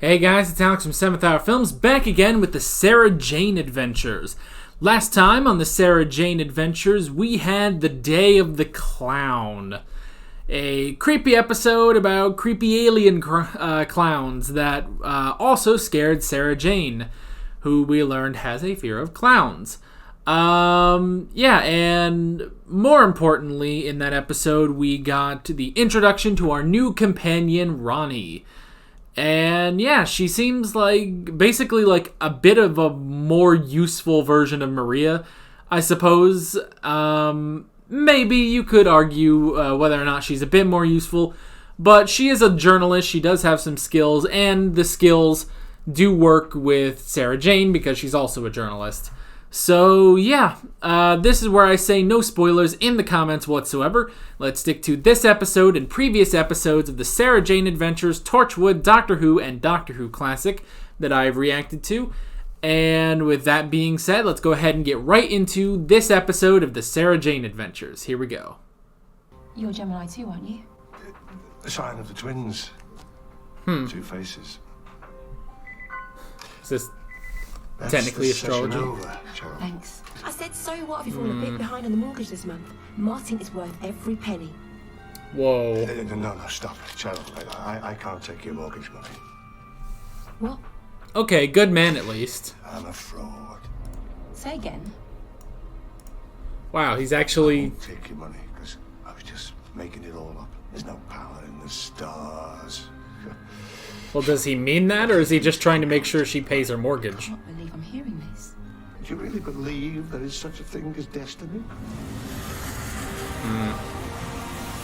Hey guys, it's Alex from 7th Hour Films, back again with the Sarah Jane Adventures. Last time on the Sarah Jane Adventures, we had The Day of the Clown. A creepy episode about creepy alien clowns that also scared Sarah Jane, who we learned has a fear of clowns. And more importantly, in that episode, we got the introduction to our new companion, Ronnie. And yeah, she seems like basically like a bit of a more useful version of Maria, I suppose. Maybe you could argue whether or not she's a bit more useful, but she is a journalist. She does have some skills, and the skills do work with Sarah Jane because she's also a journalist. So yeah, this is where I say no spoilers in the comments whatsoever. Let's stick to this episode and previous episodes of the Sarah Jane Adventures, Torchwood, Doctor Who, and Doctor Who Classic that I've reacted to. And with that being said, let's go ahead and get right into this episode of the Sarah Jane Adventures. Here we go. You're Gemini too, aren't you? The sign of the twins. Two faces. Is this technically astrology? Thanks. I said, so what if you've fallen a bit behind on the mortgage this month? Martin is worth every penny. Whoa. No, stop. Cheryl, I can't take your mortgage money. What? Okay, good man at least. I'm a fraud. Say again. Wow, he's I actually... won't take your money because I was just making it all up. There's no power in the stars. Well, does he mean that, or is he just trying to make sure she pays her I mortgage? can't believe I'm hearing this. Do you really believe there is such a thing as destiny?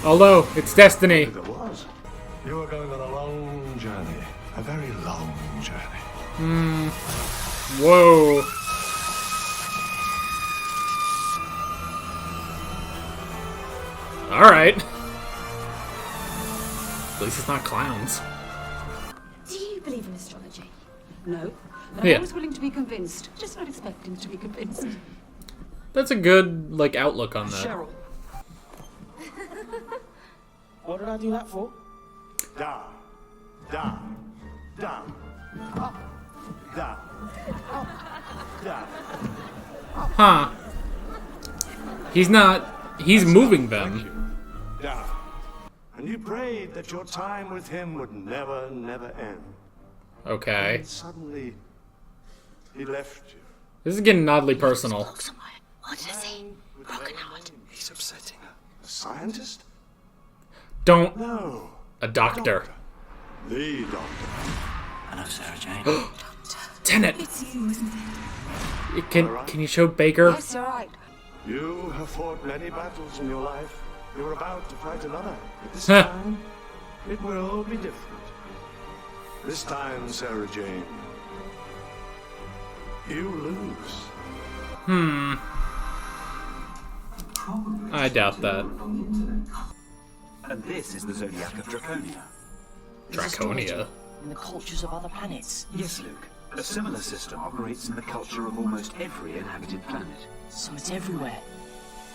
Although, it's destiny. If there was, you were going on a long journey. A very long journey. Whoa. Alright. At least it's not clowns. Do you believe in astrology? No, but I'm Yeah. always willing to be convinced. Just not expecting to be convinced. That's a good, like, outlook on that. Cheryl. What did I do that for? Da. Da. Da. Up. Da. Up. Da. Huh. He's moving them. Da. And you prayed that your time with him would never end. Okay. And suddenly, he left you. This is getting oddly personal. What does he? Broken heart. He's upsetting her. A scientist? Don't. No. A doctor. The doctor. Hello, Sarah Jane. Tenet. It's you, isn't it? Can you show Baker? That's all right. You have fought many battles in your life. You're about to fight another. But this time, it will be different. This time, Sarah Jane, you lose. I doubt that. And this is the zodiac of Draconia. Draconia. In the cultures of other planets. Yes, Luke. A similar system operates in the culture of almost every inhabited planet. So it's everywhere.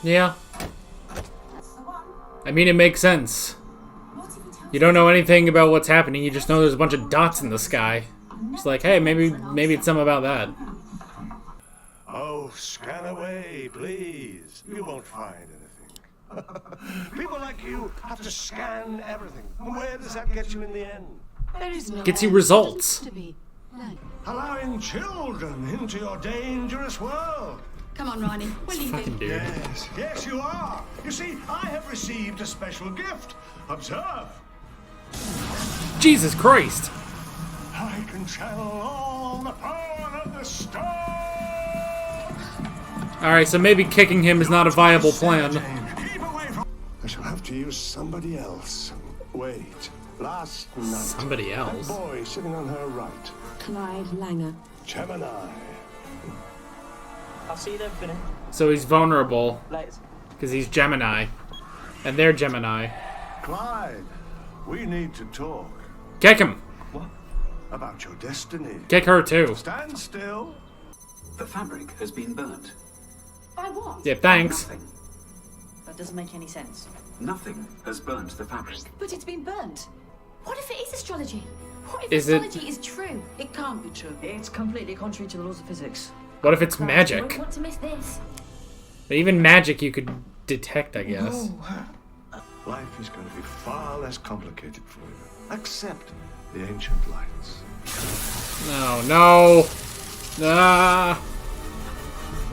Yeah. I mean, it makes sense. You don't know anything about what's happening, you just know there's a bunch of dots in the sky. It's like, hey, maybe it's something about that. Oh, scan away, please. You won't find anything. People like you have to scan everything. And where does that get you in the end? There is no Gets you end. results. To be. No. Allowing children into your dangerous world. Come on, Ronnie. We're leaving. Fucking dude. Yes, you are. You see, I have received a special gift. Observe. Jesus Christ. I can channel all the power of the stars. Alright, so maybe kicking him is not a viable plan. Keep away from. I shall have to use somebody else. Wait. Last night. Somebody That else. boy sitting on her right. Clyde Langer. Gemini. I'll see you then, Finny. So he's vulnerable, Later. because he's Gemini. And they're Gemini. Clyde, we need to talk. Kick him! About your destiny. Kick her too. Stand still. The fabric has been burnt. By what? Yeah, thanks. Nothing. That doesn't make any sense. Nothing has burnt the fabric. But it's been burnt. What if it is astrology? What if Is it- astrology is true? It can't be true. It's completely contrary to the laws of physics. What if it's You magic? won't want to miss this. Even magic you could detect, I guess. Life is going to be far less complicated for you. Accept the ancient lights. No. Ah.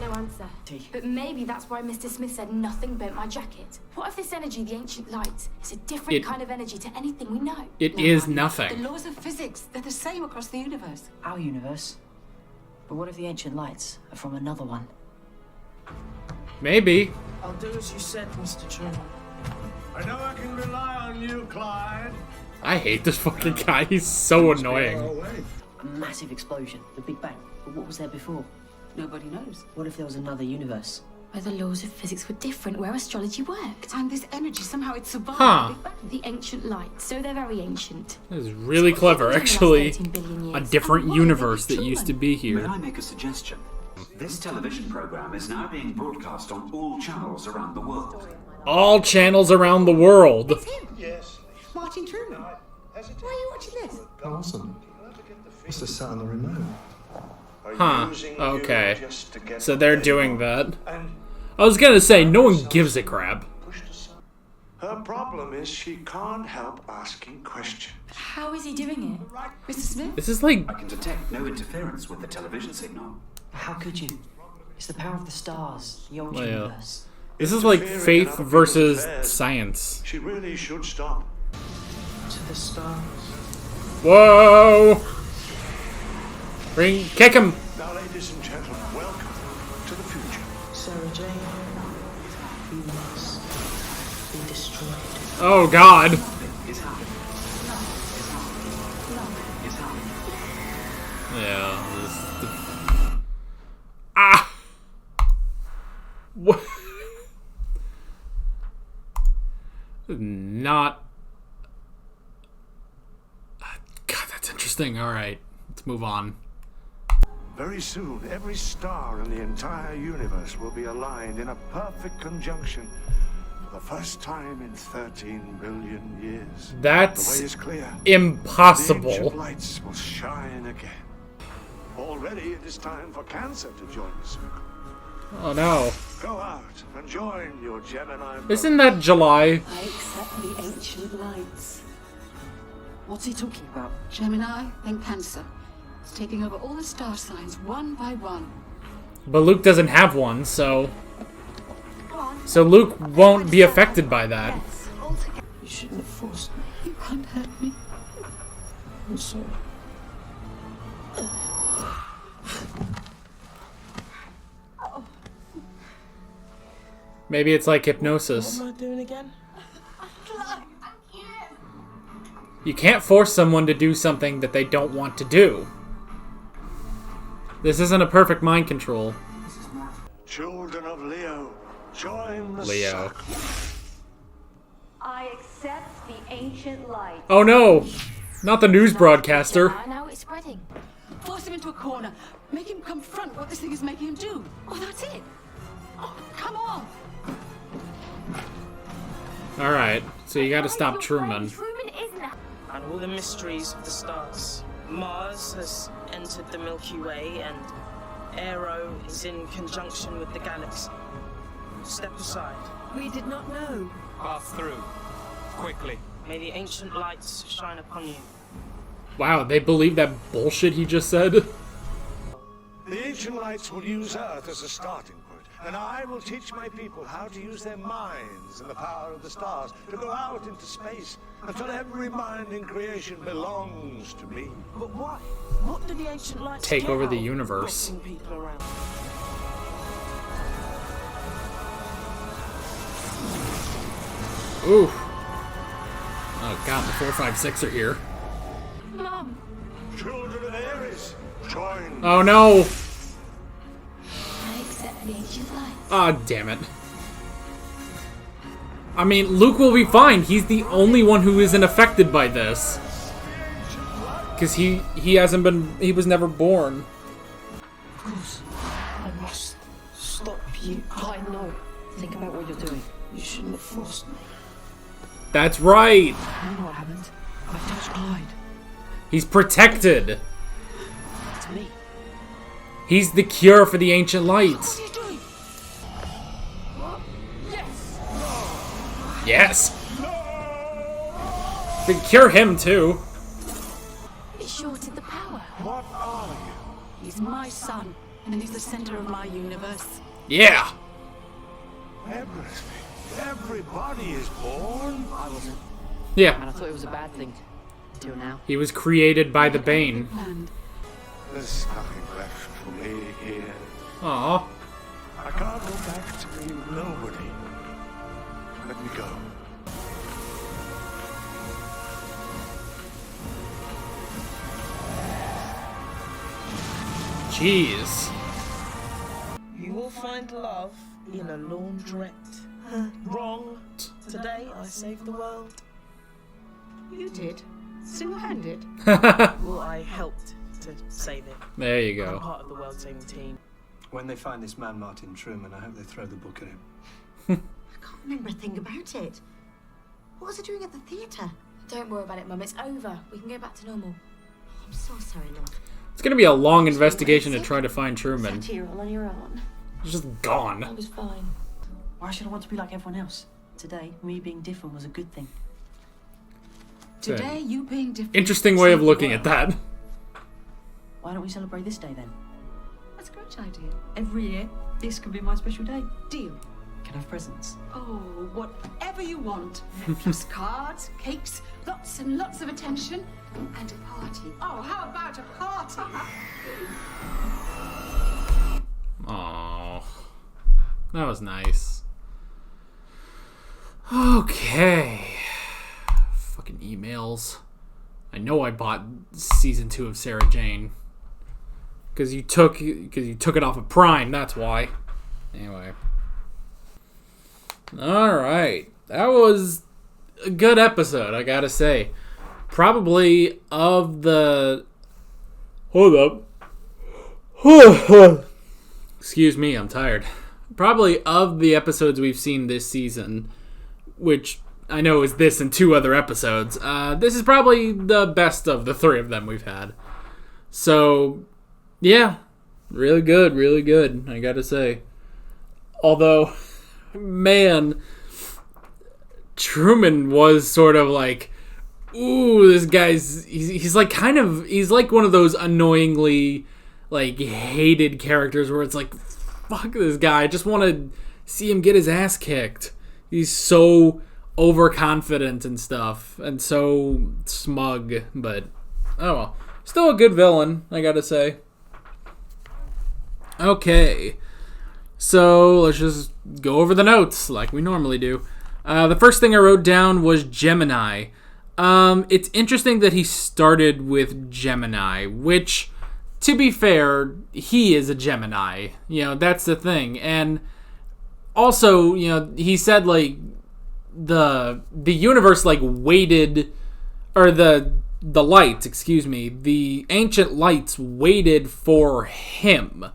No answer. But maybe that's why Mr. Smith said nothing burnt my jacket. What if this energy, the ancient light, is a different kind of energy to anything we know? It is The nothing. laws of physics, they're the same across the universe. Our universe. But what if the ancient lights are from another one? Maybe. I'll do as you said, Mr. Truman. I know I can rely on you, Clyde. I hate this fucking guy. He's so annoying. A massive explosion, the Big Bang. But what was there before? Nobody knows. What if there was another universe? Where the laws of physics were different, where astrology worked. And this energy, somehow it survived Huh. the Big Bang. The ancient light, so they're very ancient. This is really So what clever, have you done in the last actually. 13 billion A years? different why universe did that they used to Truman? be May here. I make a suggestion? This television program is now being broadcast on all channels around the world. All channels around the world. Yes. Martin Truman. Why are you watching this? I wasn't. Must have sat on the remote. Huh. Okay. So So they're doing that. And I was gonna say, no one gives a crap. her problem is she can't help asking questions. How is he doing it? Mr. Smith? This is like, I can detect no interference with the television signal. How could you? It's the power of the stars, the old Well, yeah. universe. this is like Interfering in faith other people's versus affairs. science. She really should stop. To the stars. Whoa! Kick him! Now, ladies and gentlemen, welcome to the future. Sarah Jane. You must be destroyed. Oh God! Is happening. Is happening. Yeah. Ah! What? Not. God, that's interesting. All right, let's move on. Very soon, every star in the entire universe will be aligned in a perfect conjunction for the first time in 13 billion years. The way That's is clear. The ancient impossible. lights will shine again. Already, it is time for Cancer to join the circle. Oh no! Go out and join your Gemini. Isn't that July? I accept the ancient lights. What's he talking about? Gemini, then Cancer. It's taking over all the star signs one by one. But Luke doesn't have one, so Luke won't be affected by that. You shouldn't have forced me. You can't hurt me. I'm sorry. Maybe it's like hypnosis. What am I doing again? You can't force someone to do something that they don't want to do. This isn't a perfect mind control. Children of Leo, join the Leo. circle. I accept the ancient light. Oh no! Not the news broadcaster. Now it's spreading. Force him into a corner. Make him confront what this thing is making him do. Oh, that's it. Oh, come on. Alright, so you gotta stop Truman. Truman isn't. And all the mysteries of the stars. Mars has entered the Milky Way, and Aero is in conjunction with the galaxy. Step aside. We did not know. Pass through. Quickly. May the ancient lights shine upon you. Wow, they believe that bullshit he just said? The ancient lights will use Earth as a starting point, and I will teach my people how to use their minds and the power of the stars to go out into space until every mind in creation belongs to me. But why? What do the ancient lights Take get over the out of universe. bossing people around? Ooh. Oh god, the 4, 5, 6 are here. Mom. Children of Aries, join. Oh no! I accept the ancient light. Ah, damn it. I mean, Luke will be fine. He's the only one who isn't affected by this. Because he hasn't been, he was never born. Of course. I must stop you. Clyde, no. Think about what you're doing. You shouldn't have forced me. That's right! I know what happened. I've touched Clyde. He's protected. It's me. He's the cure for the ancient lights. What are you doing? Yes. We can cure him too. It shorted the power. What are you? He's my son, and he's the center of my universe. Yeah. Everything. Everybody is born. I wasn't. Yeah. And I thought it was a bad thing. Till now. He was created by the Bane. And There's nothing left for me here. Aw. I can't go back to being nobody. Let me go. Jeez. You will find love in a laundrette. Wrong. Today I saved the world. you did? Single-handed? Well, I helped to save it. There you I'm go. part of the world-saving team. When they find this man, Martin Truman, I hope they throw the book at him. I can't remember a thing about it. What was I doing at the theatre? Don't worry about it, Mum. It's over. We can go back to normal. I'm so sorry, love. It's gonna be a long investigation to try to find Truman. Sat here all on your own. He's just gone. I was fine. Why should I want to be like everyone else? Today, me being different was a good thing. Today, you being different. Interesting way of saved the looking at world. that. Why don't we celebrate this day then? That's a great idea. Every year, this could be my special day. Deal. Can I have presents? Oh, whatever you want. Plus cards, cakes, lots and lots of attention, and a party. Oh, how about a party? Aww. That was nice. Okay. Fucking emails. I know I bought season 2 of Sarah Jane. Because you took it off of Prime, that's why. Anyway. Alright. That was a good episode, I gotta say. Probably of the... Hold up. Excuse me, I'm tired. Probably of the episodes we've seen this season, which I know is this and 2 other episodes, this is probably the best of the 3 of them we've had. So, yeah. Really good, I gotta say. Although, man, Truman was sort of like, ooh, this guy's, he's like he's like one of those annoyingly, like, hated characters where it's like, fuck this guy, I just want to see him get his ass kicked. He's so overconfident and stuff, and so smug, but, oh well. Still a good villain, I gotta say. Okay. So, let's just go over the notes, like we normally do. The first thing I wrote down was Gemini. It's interesting that he started with Gemini, which, to be fair, he is a Gemini. You know, that's the thing. And also, you know, he said, like, the universe, like, waited, or the lights, excuse me, the ancient lights waited for him.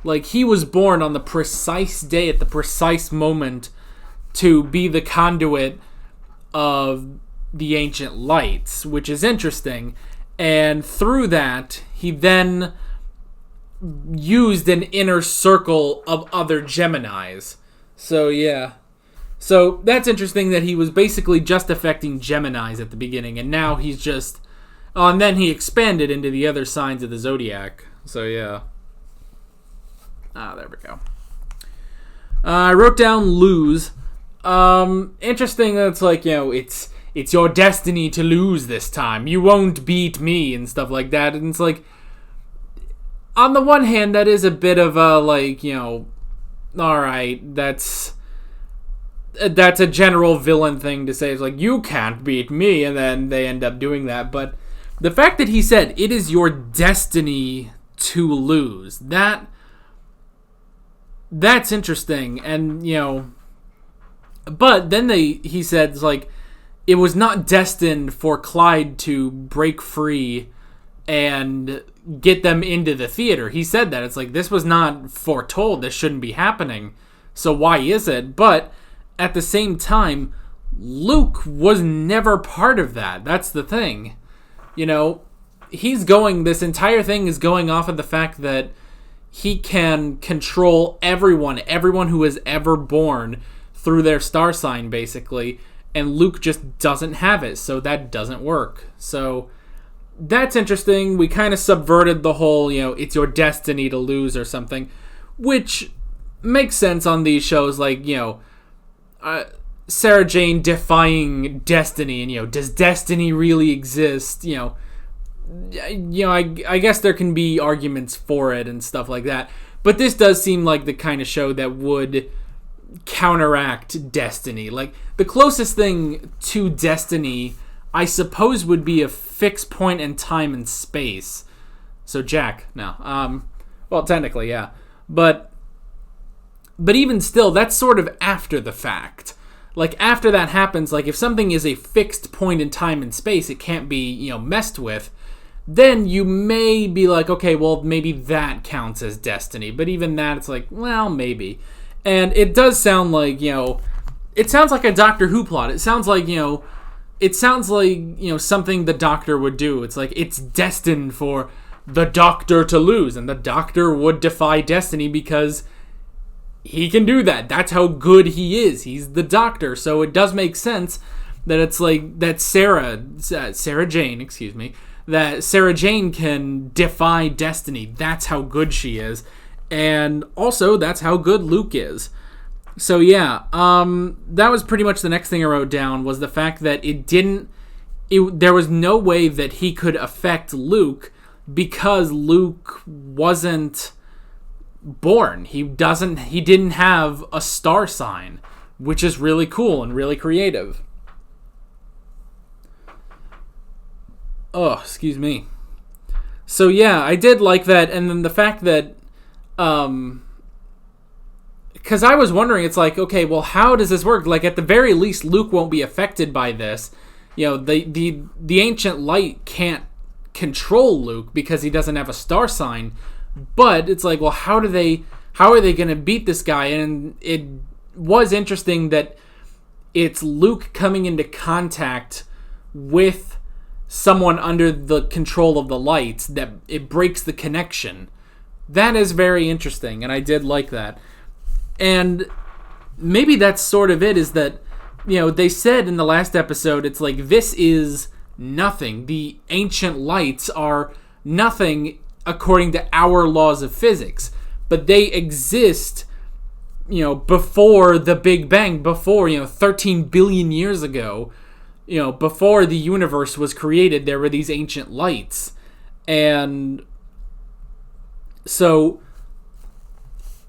Like, he was born on the precise day, at the precise moment, to be the conduit of the ancient lights, which is interesting. And through that, he then used an inner circle of other Geminis. So, yeah. So, that's interesting that he was basically just affecting Geminis at the beginning, and now he's just... Oh, and then he expanded into the other signs of the Zodiac. So, yeah. There we go. I wrote down lose. Interesting that it's like, you know, it's your destiny to lose this time. You won't beat me and stuff like that. And it's like, on the one hand, that is a bit of a, like, you know, alright, that's a general villain thing to say. It's like, you can't beat me, and then they end up doing that. But the fact that he said, it is your destiny to lose, that's interesting. And, you know, but then he said, it's like, it was not destined for Clyde to break free and get them into the theater. He said that. It's like, this was not foretold. This shouldn't be happening. So why is it? But at the same time, Luke was never part of that. That's the thing. You know, this entire thing is going off of the fact that he can control everyone who is ever born through their star sign, basically, and Luke just doesn't have it, so that doesn't work. So that's interesting. We kind of subverted the whole, it's your destiny to lose or something, which makes sense on these shows like, Sarah Jane defying destiny, and, does destiny really exist? I guess there can be arguments for it and stuff like that, but this does seem like the kind of show that would counteract destiny. Like, the closest thing to destiny, I suppose, would be a fixed point in time and space. So Jack, no. Well, technically, yeah. But even still, that's sort of after the fact. Like, after that happens, like, if something is a fixed point in time and space, it can't be, messed with, then you may be like, okay, well, maybe that counts as destiny. But even that, it's like, well, maybe. And it does sound like, it sounds like a Doctor Who plot. It sounds like, something the Doctor would do. It's like, it's destined for the Doctor to lose, and the Doctor would defy destiny because he can do that. That's how good he is. He's the Doctor. So it does make sense that it's like, that Sarah Jane can defy destiny. That's how good she is. And also, that's how good Luke is. So yeah, that was pretty much the next thing I wrote down, was the fact that there was no way that he could affect Luke because Luke wasn't born. He didn't have a star sign, which is really cool and really creative. Oh, excuse me. So yeah, I did like that, and then the fact that because I was wondering, it's like, okay, well, how does this work? Like, at the very least, Luke won't be affected by this. The ancient light can't control Luke because he doesn't have a star sign. But it's like, well, how are they going to beat this guy? And it was interesting that it's Luke coming into contact with someone under the control of the lights that it breaks the connection. That is very interesting, and I did like that. And maybe that's sort of it, is that, they said in the last episode, it's like, this is nothing. The ancient lights are nothing according to our laws of physics. But they exist, before the Big Bang, before, 13 billion years ago, before the universe was created, there were these ancient lights. And so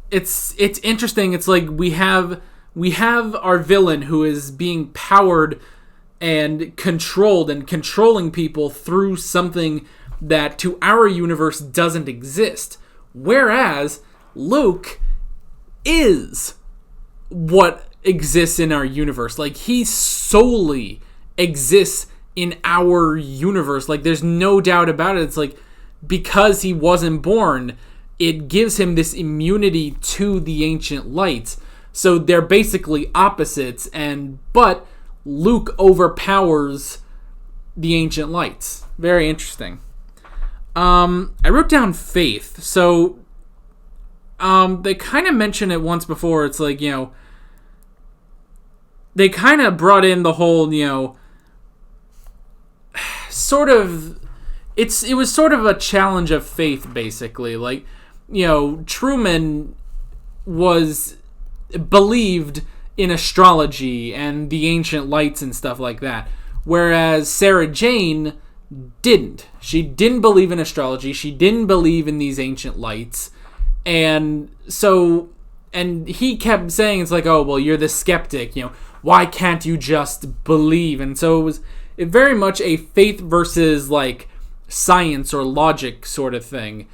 it's interesting. It's like we have our villain who is being powered and controlled and controlling people through something that to our universe doesn't exist. Whereas Luke is what exists in our universe. Like, he solely exists in our universe. Like, there's no doubt about it. It's like, because he wasn't born, it gives him this immunity to the ancient lights. So they're basically opposites, but Luke overpowers the ancient lights. Very interesting. I wrote down faith. So they kind of mentioned it once before. It's like, they kind of brought in the whole, sort of, it was sort of a challenge of faith, basically. Like, Truman believed in astrology and the ancient lights and stuff like that, whereas Sarah Jane didn't. She didn't believe in astrology. She didn't believe in these ancient lights. And so, and he kept saying, it's like, oh, well, you're the skeptic, why can't you just believe? And so it was very much a faith versus, like, science or logic sort of thing.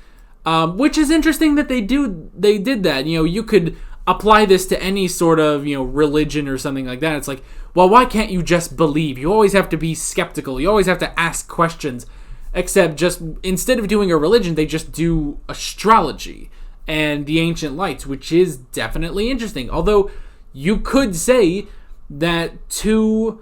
Which is interesting that they did that. You could apply this to any sort of, religion or something like that. It's like, well, why can't you just believe? You always have to be skeptical. You always have to ask questions. Except just, instead of doing a religion, they just do astrology and the ancient lights, which is definitely interesting. Although, you could say that to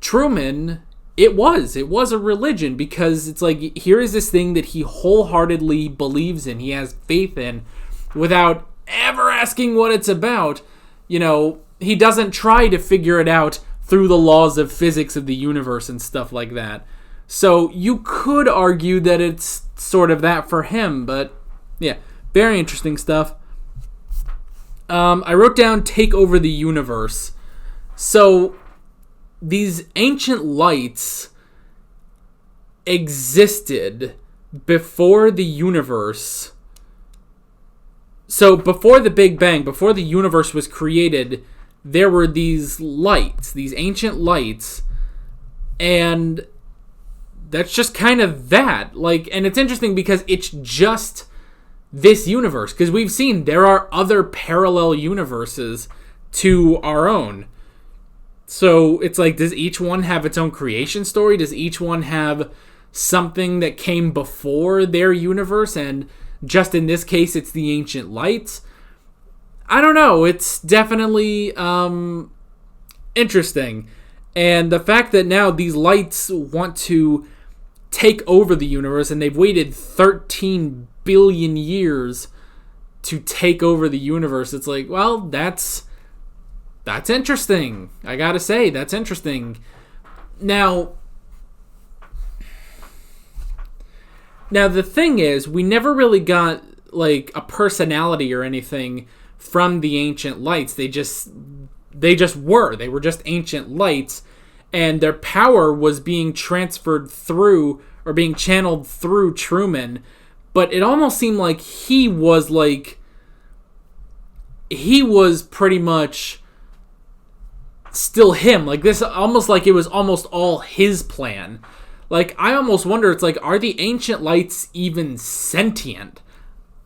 Truman, it was a religion, because it's like, here is this thing that he wholeheartedly believes in, he has faith in, without ever asking what it's about. You know, he doesn't try to figure it out through the laws of physics of the universe and stuff like that. So you could argue that it's sort of that for him, but yeah, very interesting stuff. I wrote down take over the universe. So these ancient lights existed before the universe. So before the Big Bang, before the universe was created, there were these lights, these ancient lights, and that's just kind of that. Like, and it's interesting because it's just this universe, because we've seen there are other parallel universes to our own. So it's like, does each one have its own creation story? Does each one have something that came before their universe, and just in this case it's the ancient lights? I don't know. It's definitely interesting. And the fact that now these lights want to take over the universe, and they've waited 13 billion years to take over the universe, it's like, well, that's interesting. I gotta say, that's interesting. Now the thing is, we never really got like a personality or anything from the ancient lights. They were just ancient lights, and their power was being transferred through, or being channeled through, Truman. But it almost seemed like he was pretty much still him. Like, this, almost like it was almost all his plan. Like, I almost wonder, it's like, are the ancient lights even sentient?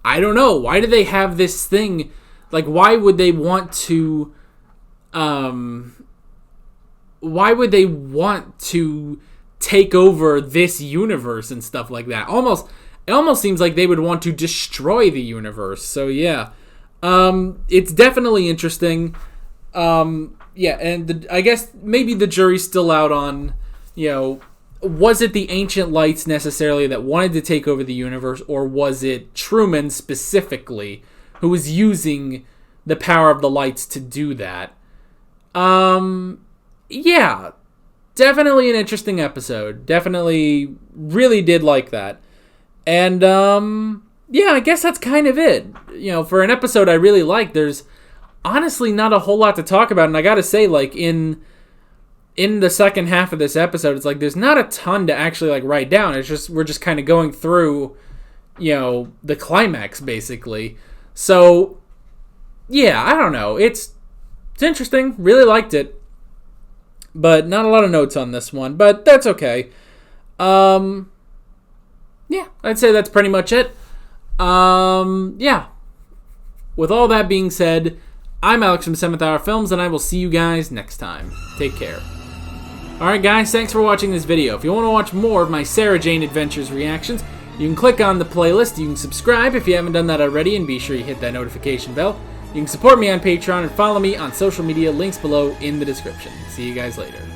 I don't know. Why do they have this thing? Like, why would they want to take over this universe and stuff like that? It almost seems like they would want to destroy the universe. So yeah, it's definitely interesting. Yeah, and I guess maybe the jury's still out on, you know, was it the ancient lights necessarily that wanted to take over the universe, or was it Truman specifically who was using the power of the lights to do that? Yeah, definitely an interesting episode. Definitely really did like that. And, yeah, I guess that's kind of it. You know, for an episode I really like, there's honestly not a whole lot to talk about. And I gotta say, like, in the second half of this episode, it's like there's not a ton to actually, like, write down. It's just, we're just kind of going through, you know, the climax, basically. So, yeah, I don't know. It's interesting. Really liked it. But not a lot of notes on this one. But that's okay. Yeah, I'd say that's pretty much it. Yeah. With all that being said, I'm Alex from 7th Hour Films, and I will see you guys next time. Take care. Alright guys, thanks for watching this video. If you want to watch more of my Sarah Jane Adventures reactions, you can click on the playlist, you can subscribe if you haven't done that already, and be sure you hit that notification bell. You can support me on Patreon and follow me on social media, links below in the description. See you guys later.